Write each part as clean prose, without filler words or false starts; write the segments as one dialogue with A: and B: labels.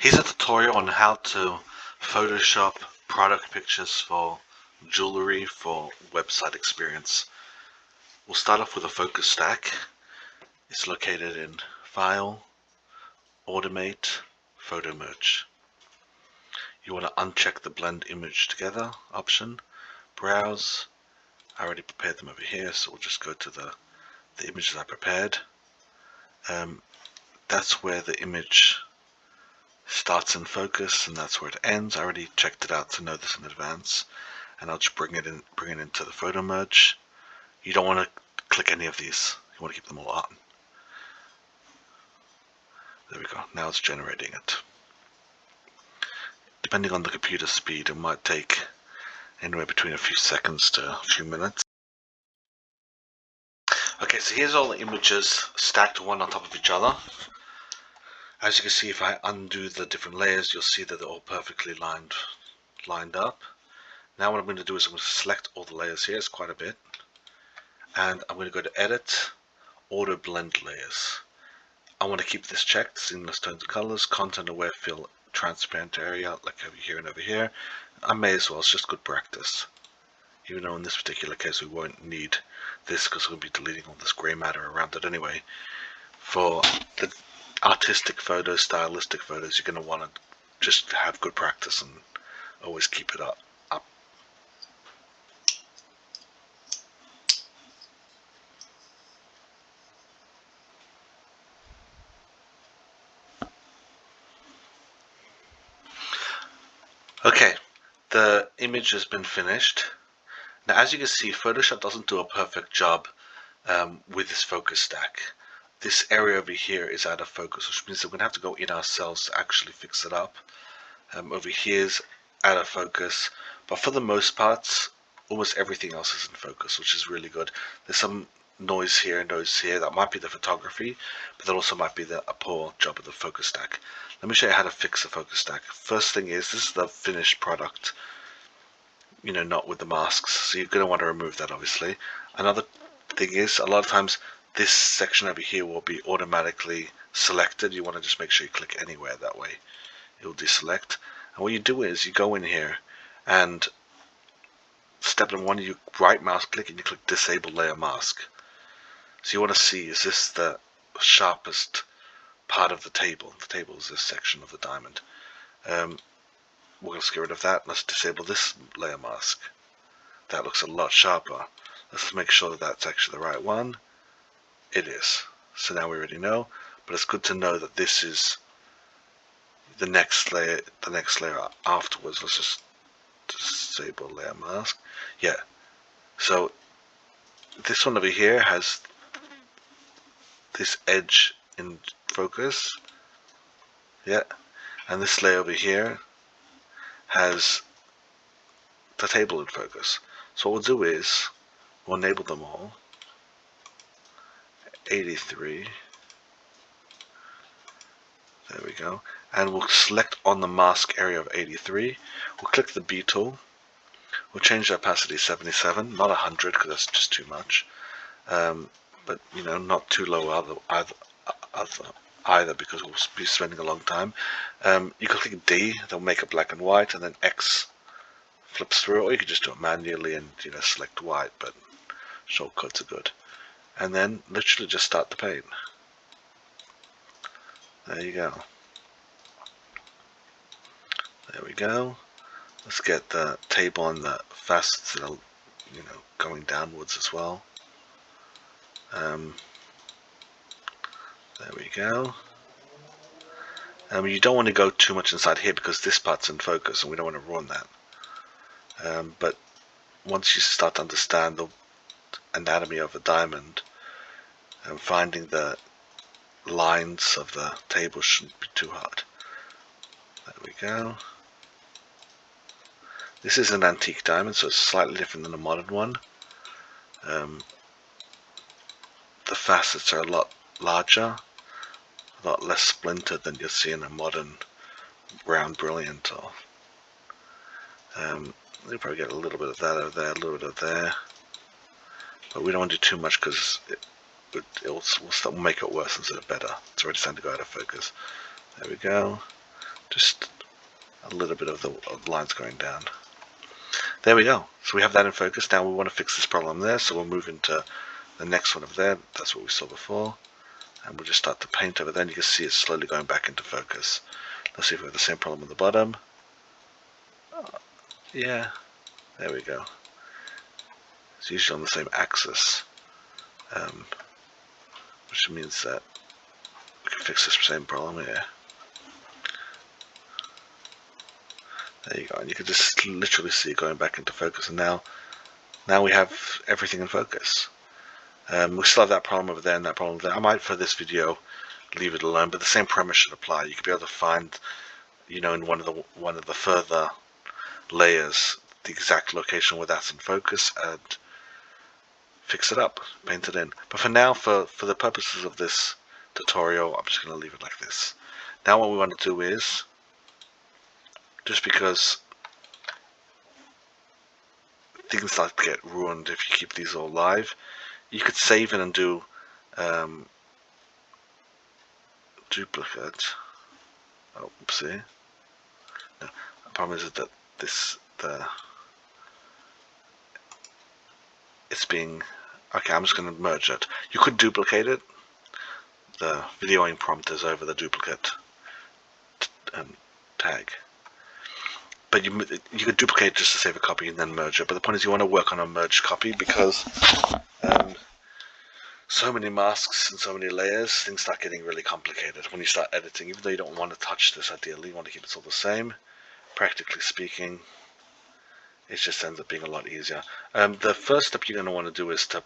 A: Here's a tutorial on how to Photoshop product pictures for jewelry for website experience. We'll start off with a focus stack. It's located in File, Automate, Photo Merge. You want to uncheck the Blend Image Together option, Browse. I already prepared them over here, so we'll just go to the images I prepared. That's where the image starts in focus, and that's where it ends. I already checked it out to know this in advance, and I'll just bring it into the photo merge. You don't want to click any of these. You want to keep them all on. There we go. Now it's generating it. Depending on the computer speed, it might take anywhere between a few seconds to a few minutes. Okay, so here's all the images stacked one on top of each other. As you can see, if I undo the different layers, you'll see that they're all perfectly lined up. Now what I'm going to do is I'm going to select all the layers here. It's quite a bit. And I'm going to go to Edit, Auto Blend Layers. I want to keep this checked, Seamless Tones and Colors, Content Aware Fill Transparent Area, like over here and over here. I may as well, it's just good practice. Even though in this particular case we won't need this because we'll be deleting all this grey matter around it anyway. For the artistic photos, stylistic photos, you're going to want to just have good practice and always keep it up. Okay, the image has been finished. Now as you can see, Photoshop doesn't do a perfect job with this focus stack. This area over here is out of focus, which means that we're going to have to go in ourselves to actually fix it up. Over here is out of focus, but for the most parts, almost everything else is in focus, which is really good. There's some noise here, that might be the photography, but that also might be a poor job of the focus stack. Let me show you how to fix the focus stack. First thing is, this is the finished product, not with the masks, so you're going to want to remove that obviously. Another thing is, a lot of times this section over here will be automatically selected. You want to just make sure you click anywhere, that way it will deselect. And what you do is you go in here and step number one, you right mouse click and you click Disable Layer Mask. So you want to see, is this the sharpest part of the table? The table is this section of the diamond. We're going to get rid of that. Let's disable this layer mask. That looks a lot sharper. Let's just make sure that that's actually the right one. It is. So now we already know, but it's good to know that this is the next layer afterwards. Let's just disable layer mask. Yeah. So this one over here has this edge in focus. Yeah. And this layer over here has the table in focus. So what we'll do is we'll enable them all. 83. There we go. And we'll select on the mask area of 83. We'll click the B tool. We'll change the opacity 77, not 100 because that's just too much. But not too low either because we'll be spending a long time. You can click D, that'll make it black and white, and then X flips through, or you can just do it manually and select white, but shortcuts are good. And then literally just start the paint. There you go. There we go. Let's get the table and the facets that are, going downwards as well. There we go. You don't want to go too much inside here because this part's in focus and we don't want to ruin that. But once you start to understand the anatomy of a diamond, and finding the lines of the table shouldn't be too hard. There we go. This is an antique diamond, so it's slightly different than a modern one. The facets are a lot larger, a lot less splintered than you'll see in a modern round brilliant. Or you'll probably get a little bit of that over there, a little bit of there, but we don't want to do too much because we'll make it worse instead of better. It's already starting to go out of focus. There we go. Just a little bit of the lines going down. There we go. So we have that in focus. Now we want to fix this problem there, so we'll move into the next one over there. That's what we saw before. And we'll just start to paint over there, and you can see it's slowly going back into focus. Let's see if we have the same problem at the bottom. Yeah, there we go. It's usually on the same axis, which means that we can fix this same problem here. There you go, and you can just literally see it going back into focus, and now we have everything in focus. We still have that problem over there and that problem there. I might, for this video, leave it alone, but the same premise should apply. You could be able to find, you know, in one of the further layers, the exact location where that's in focus, and fix it up, paint it in. But for now, for the purposes of this tutorial, I'm just going to leave it like this. Now what we want to do is, just because things like to get ruined if you keep these all live, you could save it and do duplicate. Oh, oopsie. No, the problem is that it's being, okay, I'm just going to merge it. You could duplicate it. The videoing prompt is over the duplicate tag. But you could duplicate just to save a copy and then merge it. But the point is you want to work on a merged copy, because so many masks and so many layers, things start getting really complicated when you start editing. Even though you don't want to touch this ideally, you want to keep it all the same. Practically speaking, it just ends up being a lot easier. The first step you're going to want to do is to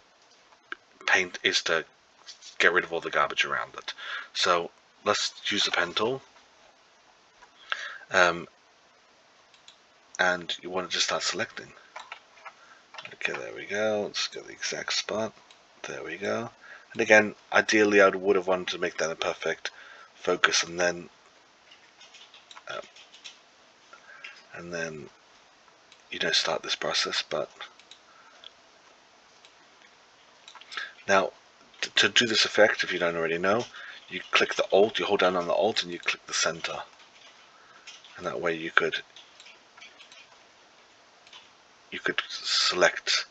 A: get rid of all the garbage around it. So let's use the pen tool. And you want to just start selecting. Okay, there we go. Let's get the exact spot. There we go. And again, ideally I would have wanted to make that a perfect focus, and then you know, start this process. But now to do this effect, if you don't already know, you click the Alt, you hold down on the Alt and you click the center, and that way you could select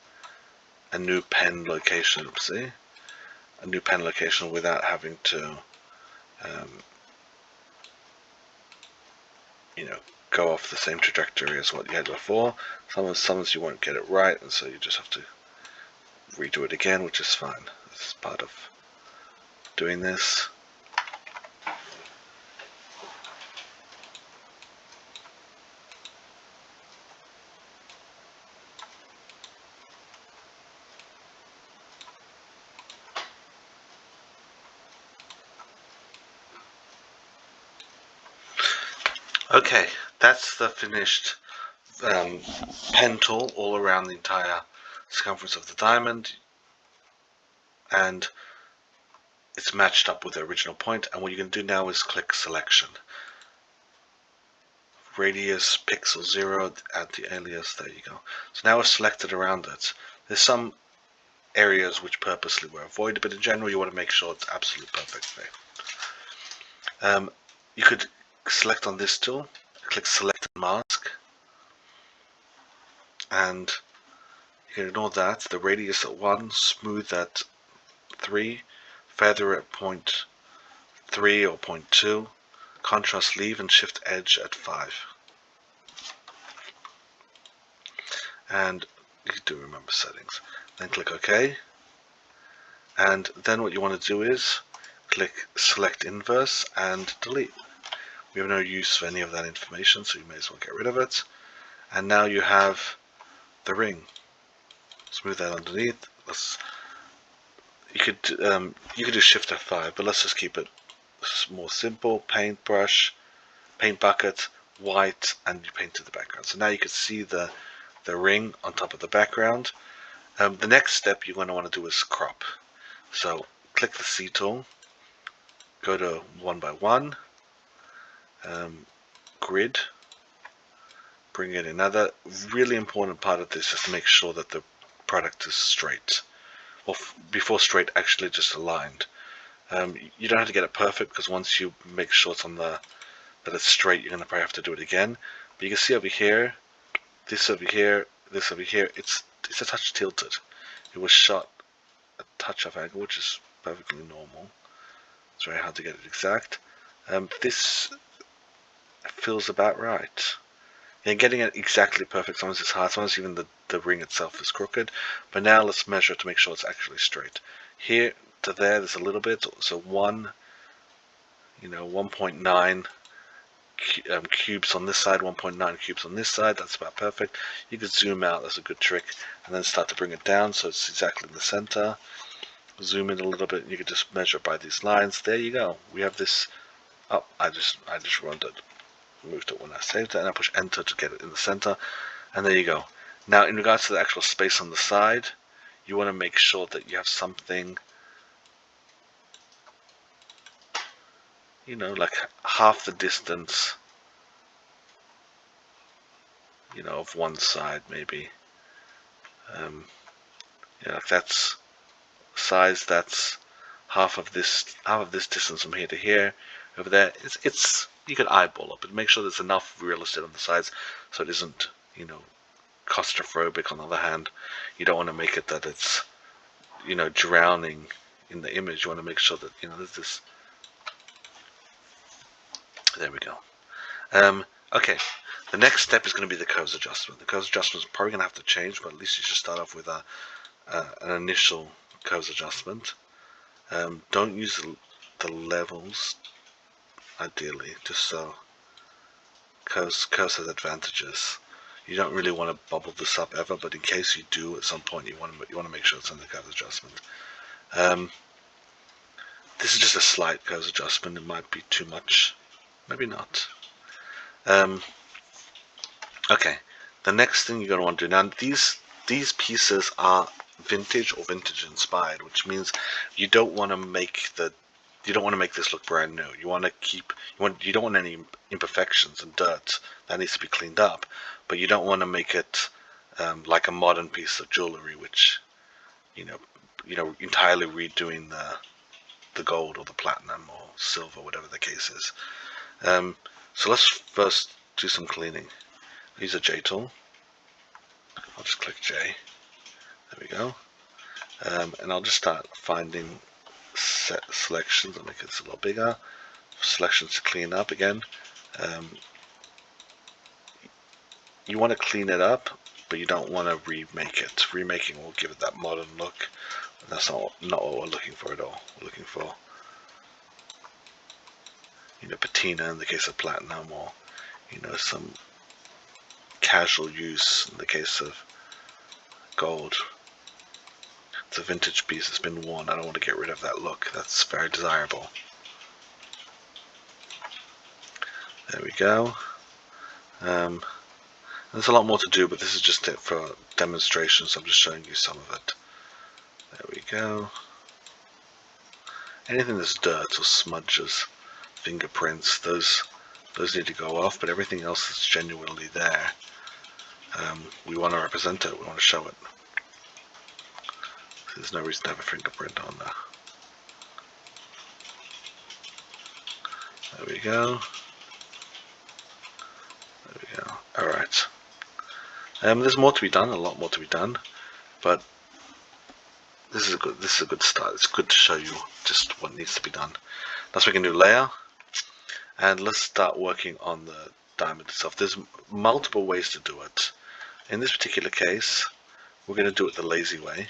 A: a new pen location, see? A new pen location without having to you know, go off the same trajectory as what you had before. Sometimes you won't get it right, and so you just have to redo it again, which is fine. This is part of doing this. Okay, that's the finished pen tool all around the entire circumference of the diamond, and it's matched up with the original point. And what you can do now is click selection, radius pixel 0, add the alias, there you go. So now it's selected around it. There's some areas which purposely were avoided, but in general you want to make sure it's absolutely perfect there. You could select on this tool, click select and mask, and you can ignore that. The radius at 1, smooth at 3, feather at 0.3 or 0.2, contrast leave, and shift edge at 5. And you do remember settings. Then click OK. And then what you want to do is click select inverse and delete. We have no use for any of that information, so you may as well get rid of it. And now you have the ring. Smooth that underneath. You could do Shift F5, but let's just keep it more simple. Paintbrush, paint bucket, white, and you painted the background. So now you can see the ring on top of the background. The next step you're going to want to do is crop. So click the C tool, go to 1 by 1. Grid, bring in another. Really important part of this is to make sure that the product is straight. Well, before straight, actually just aligned. You don't have to get it perfect, because once you make sure it's on the that it's straight, you're going to probably have to do it again. But you can see over here, this over here, this over here, it's a touch tilted. It was shot a touch off angle, which is perfectly normal. It's very hard to get it exact. This feels about right. And getting it exactly perfect sometimes is hard. Sometimes even the ring itself is crooked. But now let's measure to make sure it's actually straight. Here to there's a little bit. So 1.9 cubes on this side, 1.9 cubes on this side. That's about perfect. You could zoom out. That's a good trick. And then start to bring it down so it's exactly in the center. Zoom in a little bit. And you could just measure by these lines. There you go. We have this. Oh, I just moved it when I saved it, and I push enter to get it in the center, and there you go. Now in regards to the actual space on the side, you want to make sure that you have something, like half the distance, of one side maybe. Like that's size, that's half of this distance from here to here. Over there, it's you can eyeball it, but make sure there's enough real estate on the sides so it isn't, claustrophobic. On the other hand, you don't want to make it that it's, drowning in the image. You want to make sure that, there's this. There we go. Okay, the next step is going to be the curves adjustment. The curves adjustment is probably going to have to change, but at least you should start off with an initial curves adjustment. Don't use the levels. Ideally, just so curves has advantages. You don't really want to bubble this up ever, but in case you do at some point, you want to make sure it's in the curves adjustment. This is just a slight curves adjustment. It might be too much, maybe not. Okay, the next thing you're going to want to do now. These pieces are vintage or vintage inspired, which means you don't want to make this look brand new. You don't want any imperfections and dirt that needs to be cleaned up, but you don't want to make it like a modern piece of jewelry, which entirely redoing the gold or the platinum or silver, whatever the case is. So let's first do some cleaning. Use a J tool. I'll just click J. There we go. And I'll just start finding set selections. I'll make this a little bigger. Selections to clean up again. You want to clean it up, but you don't want to remake it. Remaking will give it that modern look. And that's not what we're looking for at all. We're looking for, patina in the case of platinum, or some casual use in the case of gold. It's a vintage piece that's been worn. I don't want to get rid of that look. That's very desirable. There we go. There's a lot more to do, but this is just it for demonstration, so I'm just showing you some of it. There we go. Anything that's dirt or smudges, fingerprints, those need to go off, but everything else that's genuinely there, we want to represent it, we want to show it. There's no reason to have a fingerprint on there. There we go. There we go. Alright. There's more to be done, a lot more to be done, but this is a good start. It's good to show you just what needs to be done. Let's make a new layer, and let's start working on the diamond itself. There's multiple ways to do it. In this particular case, we're going to do it the lazy way.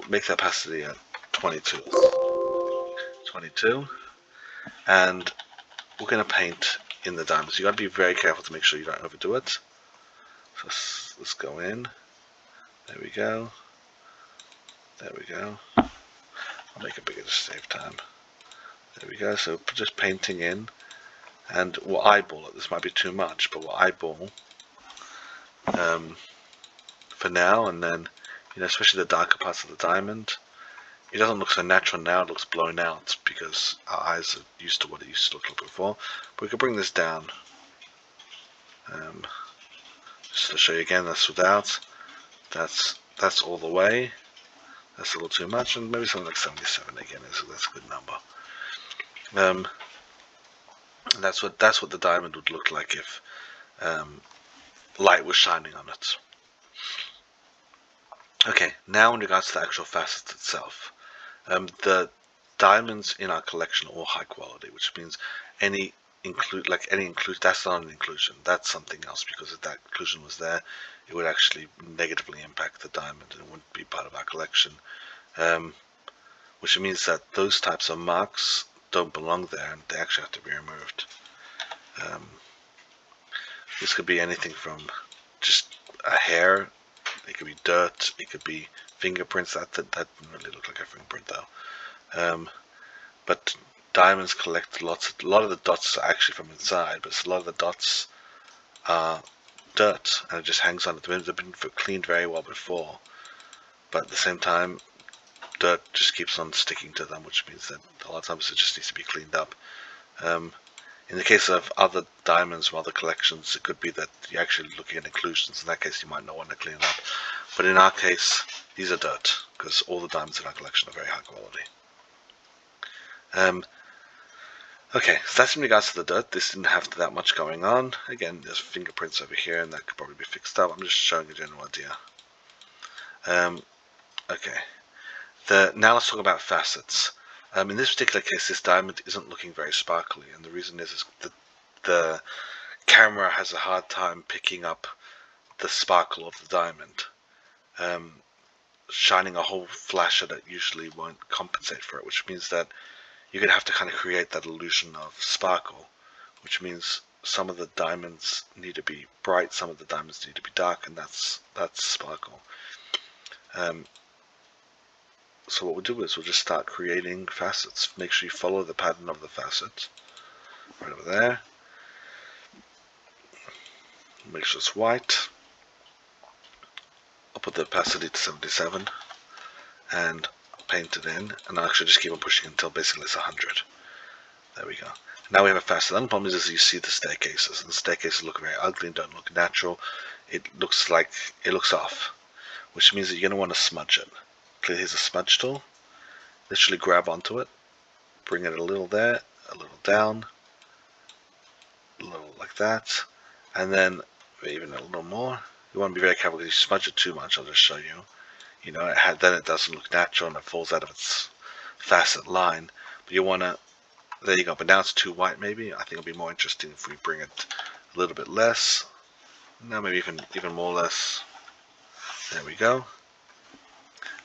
A: Make the opacity at 22, and we're going to paint in the diamonds. You got to be very careful to make sure you don't overdo it. So let's go in. There we go. There we go. I'll make it bigger to save time. There we go. So just painting in, and we'll eyeball it. This might be too much, but we'll eyeball for now, and then especially the darker parts of the diamond. It doesn't look so natural now. It looks blown out because our eyes are used to what it used to look like before. But we can bring this down. Just to show you again, that's without. That's all the way. That's a little too much, and maybe something like 77 again. That's a good number. And that's what the diamond would look like if light was shining on it. Okay, now in regards to the actual facet itself, the diamonds in our collection are all high quality, which means any inclusion, that's not an inclusion, that's something else, because if that inclusion was there, it would actually negatively impact the diamond and it wouldn't be part of our collection, which means that those types of marks don't belong there and they actually have to be removed. This could be anything from just a hair, it could be dirt, it could be fingerprints. That didn't really look like a fingerprint though. But diamonds collect a lot of the dots are actually from inside, but a lot of the dots are dirt and it just hangs on. They've been cleaned very well before, but at the same time dirt just keeps on sticking to them, which means that a lot of times it just needs to be cleaned up. In the case of other diamonds from other collections, it could be that you're actually looking at inclusions. In that case, you might not want to clean it up. But in our case, these are dirt, because all the diamonds in our collection are very high quality. Okay, so that's in regards to the dirt. This didn't have that much going on. Again, there's fingerprints over here, and that could probably be fixed up. I'm just showing a general idea. Okay, now let's talk about facets. In this particular case, this diamond isn't looking very sparkly, and the reason is that the camera has a hard time picking up the sparkle of the diamond. Shining a whole flash at it usually won't compensate for it, which means that you're going to have to kind of create that illusion of sparkle, which means some of the diamonds need to be bright, some of the diamonds need to be dark, and that's sparkle. So what we'll do is we'll just start creating facets. Make sure you follow the pattern of the facet right over there. Make sure it's white. I'll put the opacity to 77 and paint it in, and I'll actually just keep on pushing until basically it's 100. There we go. Now we have a facet. The problem is you see the staircases, and the staircases look very ugly and don't look natural. It looks off, which means that you're going to want to smudge it. Here's a smudge tool. Literally grab onto it, bring it a little there, a little down, a little like that, and then even a little more. You want to be very careful because you smudge it too much. I'll just show you. You know, then it doesn't look natural and it falls out of its facet line. But you want to, there you go. But now it's too white maybe. I think it'll be more interesting if we bring it a little bit less. Now maybe even more less. There we go.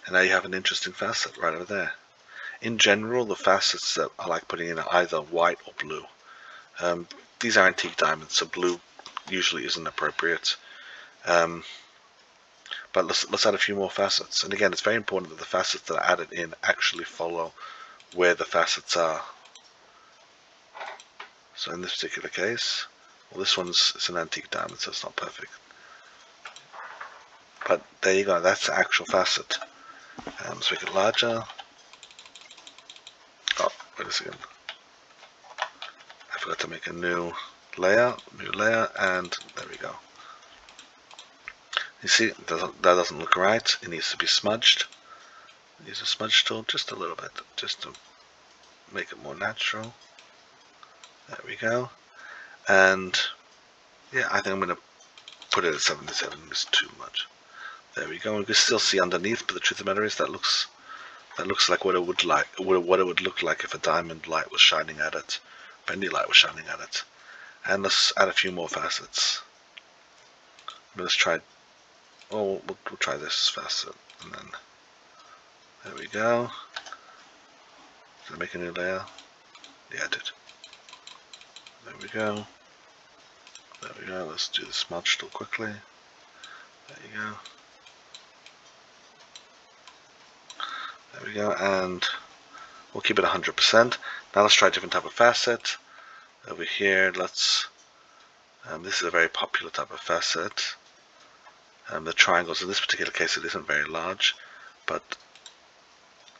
A: And now you have an interesting facet right over there. In general, the facets that I like putting in are either white or blue. These are antique diamonds, so blue usually isn't appropriate. But let's add a few more facets. And again, it's very important that the facets that are added in actually follow where the facets are. So in this particular case, well, this it's an antique diamond, so it's not perfect. But there you go, that's the actual facet. Let's make it larger. Oh, wait a second. I forgot to make a new layer, and there we go. You see, that doesn't look right. It needs to be smudged. Use a smudge tool just a little bit, just to make it more natural. There we go. And yeah, I think I'm going to put it at 77. It's too much. There we go. And you can still see underneath, but the truth of the matter is that looks like what it would look like if a diamond light was shining at it, if any light was shining at it. And let's add a few more facets. Let's try. Oh, we'll try this facet, and then there we go. Did I make a new layer? Yeah, I did. There we go. There we go. Let's do the smudge tool quickly. There you go. There we go, and we'll keep it 100%. Now let's try a different type of facet. Over here, let's. This is a very popular type of facet. The triangles, in this particular case, it isn't very large, but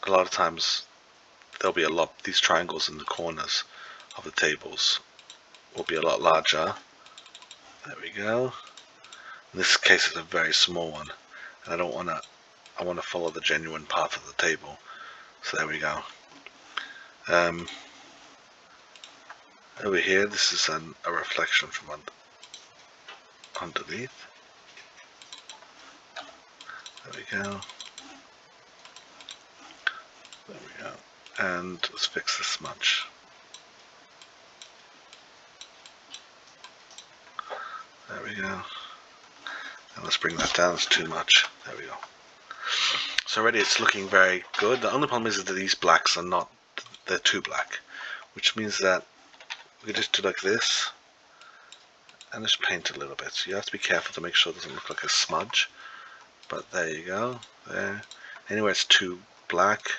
A: a lot of times there'll be these triangles in the corners of the tables will be a lot larger. There we go. In this case, it's a very small one, and I want to follow the genuine path of the table. So there we go. Over here, this is a reflection from underneath. There we go. There we go. And let's fix the smudge. There we go. And let's bring that down, it's too much. There we go. So already it's looking very good. The only problem is that these blacks are not, they're too black. Which means that we just do like this. And just paint a little bit. So you have to be careful to make sure it doesn't look like a smudge. But there you go. There. Anywhere it's too black,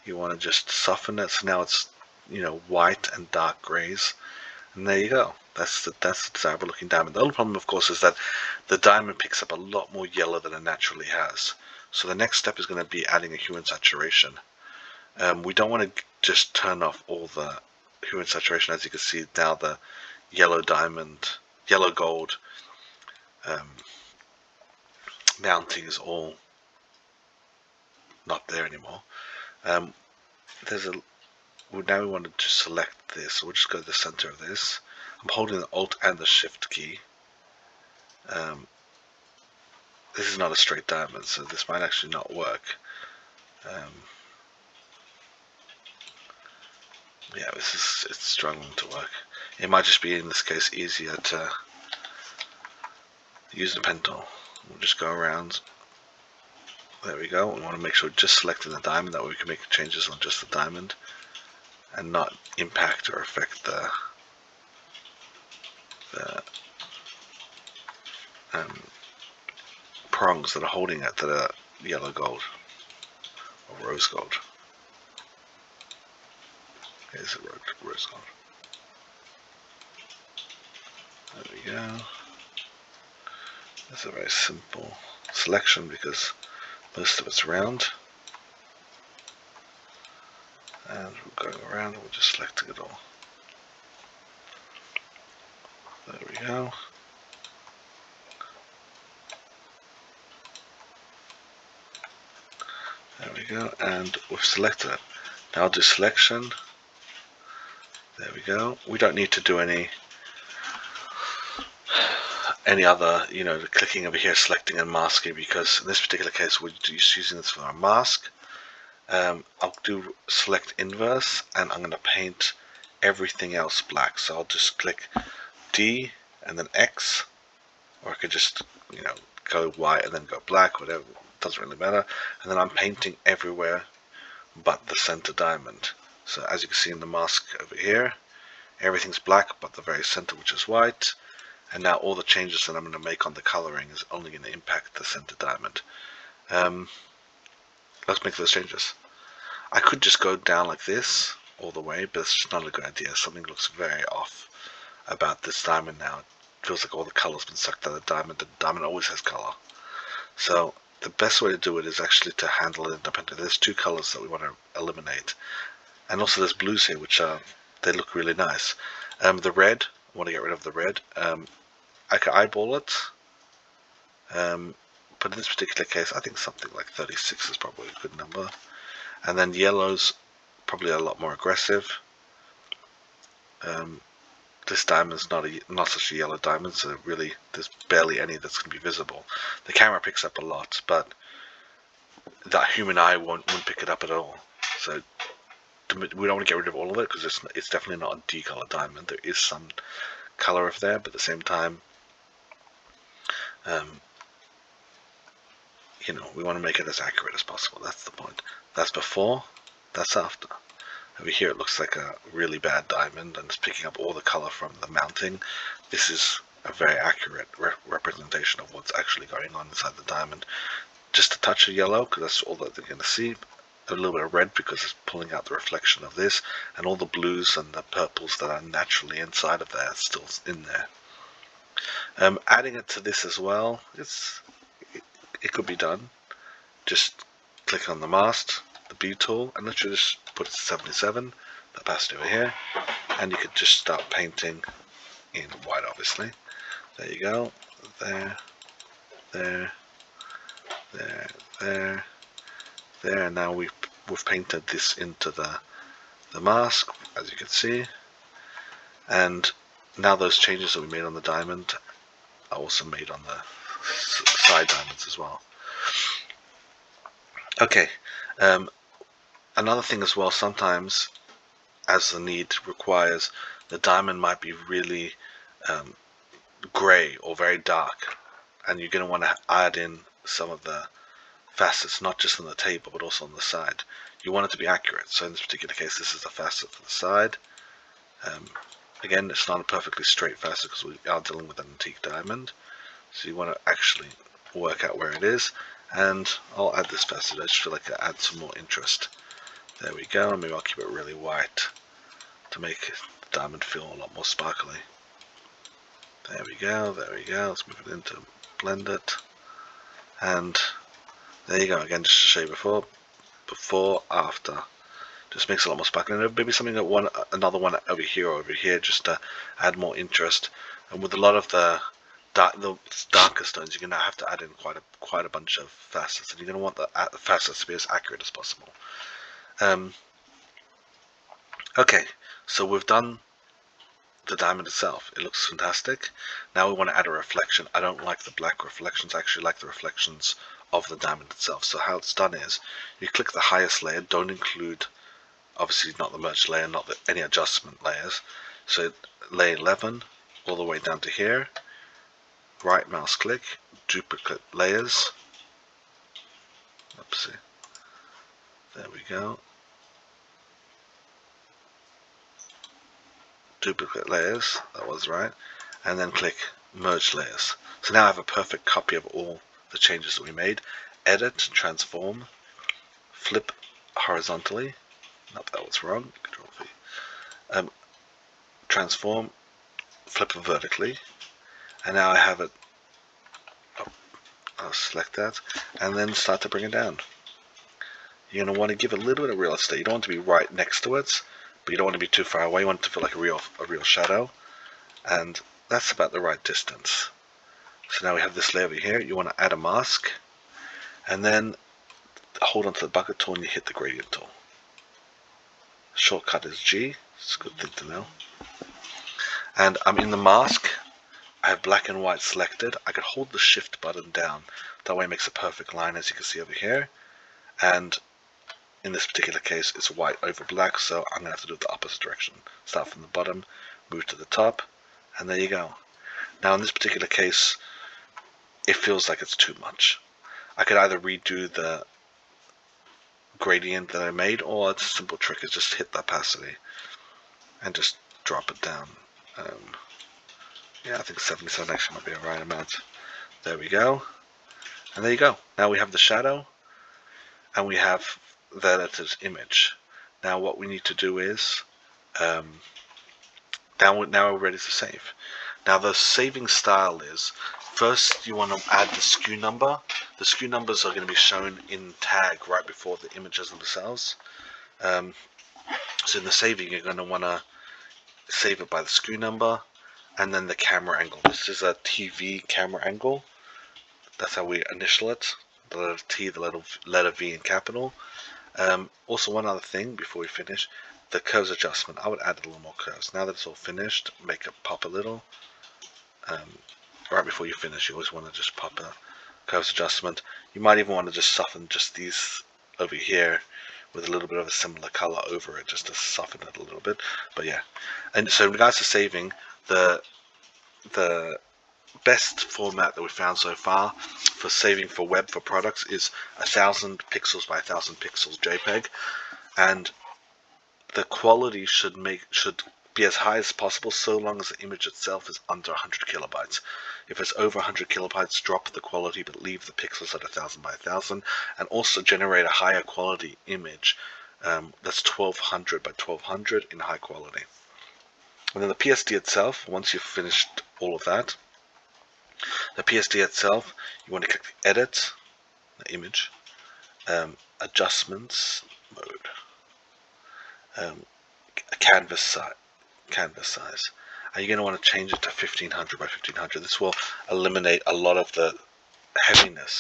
A: you want to just soften it. So now it's, you know, white and dark grays. And there you go. That's the desirable looking diamond. The only problem, of course, is that the diamond picks up a lot more yellow than it naturally has. So the next step is going to be adding a hue and saturation. We don't want to just turn off all the hue and saturation. As you can see now, the yellow diamond, yellow gold mounting is all not there anymore. Now we want to just select this. So we'll just go to the center of this. I'm holding the Alt and the Shift key. This is not a straight diamond, so this might actually not work. Yeah, it's struggling to work. It might just be, in this case, easier to use the pen tool. We'll just go around. There we go. We want to make sure we're just selecting the diamond, that way we can make changes on just the diamond and not impact or affect the prongs that are holding it, that are yellow gold or rose gold. Here's a rose gold. There we go. That's a very simple selection because most of it's round. And we're going around and we're just selecting it all. There we go. There we go, and we've selected it. Now I'll do selection. There we go. We don't need to do any other, you know, clicking over here, selecting and masking, because in this particular case we're just using this for our mask. I'll do select inverse, and I'm going to paint everything else black. So I'll just click D and then X, or I could just, you know, go white and then go black, whatever, doesn't really matter. And then I'm painting everywhere but the center diamond. So as you can see in the mask over here, everything's black but the very center, which is white. And now all the changes that I'm going to make on the coloring is only going to impact the center diamond. Let's make those changes. I could just go down like this all the way, but it's just not a good idea. Something looks very off about this diamond now. It feels like all the color's been sucked out of the diamond. The diamond always has color. So the best way to do it is actually to handle it independently. There's two colors that we want to eliminate. And also there's blues here, which they look really nice. The red, I want to get rid of the red. I can eyeball it. But in this particular case, I think something like 36 is probably a good number. And then yellow's probably a lot more aggressive. This diamond's not such a yellow diamond, so really there's barely any that's going to be visible. The camera picks up a lot, but that human eye won't pick it up at all. So we don't want to get rid of all of it, because it's definitely not a D-color diamond. There is some color of there, but at the same time, you know, we want to make it as accurate as possible. That's the point. That's before, that's after. Over here it looks like a really bad diamond and it's picking up all the color from the mounting. This is a very accurate representation of what's actually going on inside the diamond. Just a touch of yellow, because that's all that they're going to see. A little bit of red because it's pulling out the reflection of this, and all the blues and the purples that are naturally inside of there are still in there. Adding it to this as well, it could be done. Just click on the mask, the B tool, and literally just put it to 77, the opacity over here, and you could just start painting in white, obviously. There you go. There, there, there, there, there, and now we've painted this into the mask, as you can see. And now those changes that we made on the diamond are also made on the side diamonds as well. Okay, another thing as well, sometimes as the need requires, the diamond might be really grey or very dark, and you're going to want to add in some of the facets, not just on the table but also on the side. You want it to be accurate, so in this particular case this is a facet for the side. Again, it's not a perfectly straight facet because we are dealing with an antique diamond, so you want to actually work out where it is. And I'll add this facet, I just feel like it adds some more interest. There we go. Maybe I'll keep it really white to make the diamond feel a lot more sparkly. There we go, there we go. Let's move it into blend it. And there you go. Again, just to show you before, after. Just makes it a lot more sparkly. And maybe something that another one over here, just to add more interest. And with a lot of the darker stones, you're going to have to add in quite a bunch of facets, and you're going to want the facets to be as accurate as possible. Okay, so we've done the diamond itself. It looks fantastic. Now we want to add a reflection. I don't like the black reflections. I actually like the reflections of the diamond itself. So how it's done is you click the highest layer. Don't include, obviously not the merged layer, not any adjustment layers. So layer 11 all the way down to here. Right mouse click, duplicate layers. Oopsie. There we go. Duplicate layers, that was right. And then click merge layers. So now I have a perfect copy of all the changes that we made. Edit, transform, flip horizontally. Nope, that was wrong. Control V. Transform, flip vertically. And now I have it. I'll select that and then start to bring it down. You're going to want to give a little bit of real estate. You don't want to be right next to it, but you don't want to be too far away. You want it to feel like a real shadow, and that's about the right distance. So now we have this layer over here. You want to add a mask, and then hold onto the bucket tool and you hit the gradient tool. Shortcut is G. It's a good thing to know. And I'm in the mask. I have black and white selected. I could hold the shift button down. That way it makes a perfect line, as you can see over here. And in this particular case, it's white over black, so I'm going to have to do it the opposite direction. Start from the bottom, move to the top, and there you go. Now in this particular case, it feels like it's too much. I could either redo the gradient that I made, or a simple trick is just hit the opacity and just drop it down. Yeah, I think 77 actually might be a right amount. There we go. And there you go. Now we have the shadow, and we have the edited image. Now what we need to do is, now we're ready to save. Now the saving style is, first you want to add the SKU number. The SKU numbers are going to be shown in tag right before the images themselves. So in the saving, you're going to want to save it by the SKU number, and then the camera angle. This is a TV camera angle. That's how we initial it. The letter T, the letter V in capital. Also, one other thing before we finish, the curves adjustment. I would add a little more curves. Now that it's all finished, make it pop a little. Right before you finish, you always want to just pop a curves adjustment. You might even want to just soften just these over here with a little bit of a similar color over it, just to soften it a little bit. But yeah, and so in regards to saving, the best format that we found so far for saving for web for products is 1000 pixels by 1000 pixels JPEG, and the quality should be as high as possible, so long as the image itself is under 100 kilobytes. If it's over 100 kilobytes, drop the quality but leave the pixels at 1000 by 1000, and also generate a higher quality image that's 1200 by 1200 in high quality. And then the PSD itself, once you've finished all of that, the PSD itself, you want to click the edit, the image, adjustments mode, canvas size, and you're going to want to change it to 1500 by 1500. This will eliminate a lot of the heaviness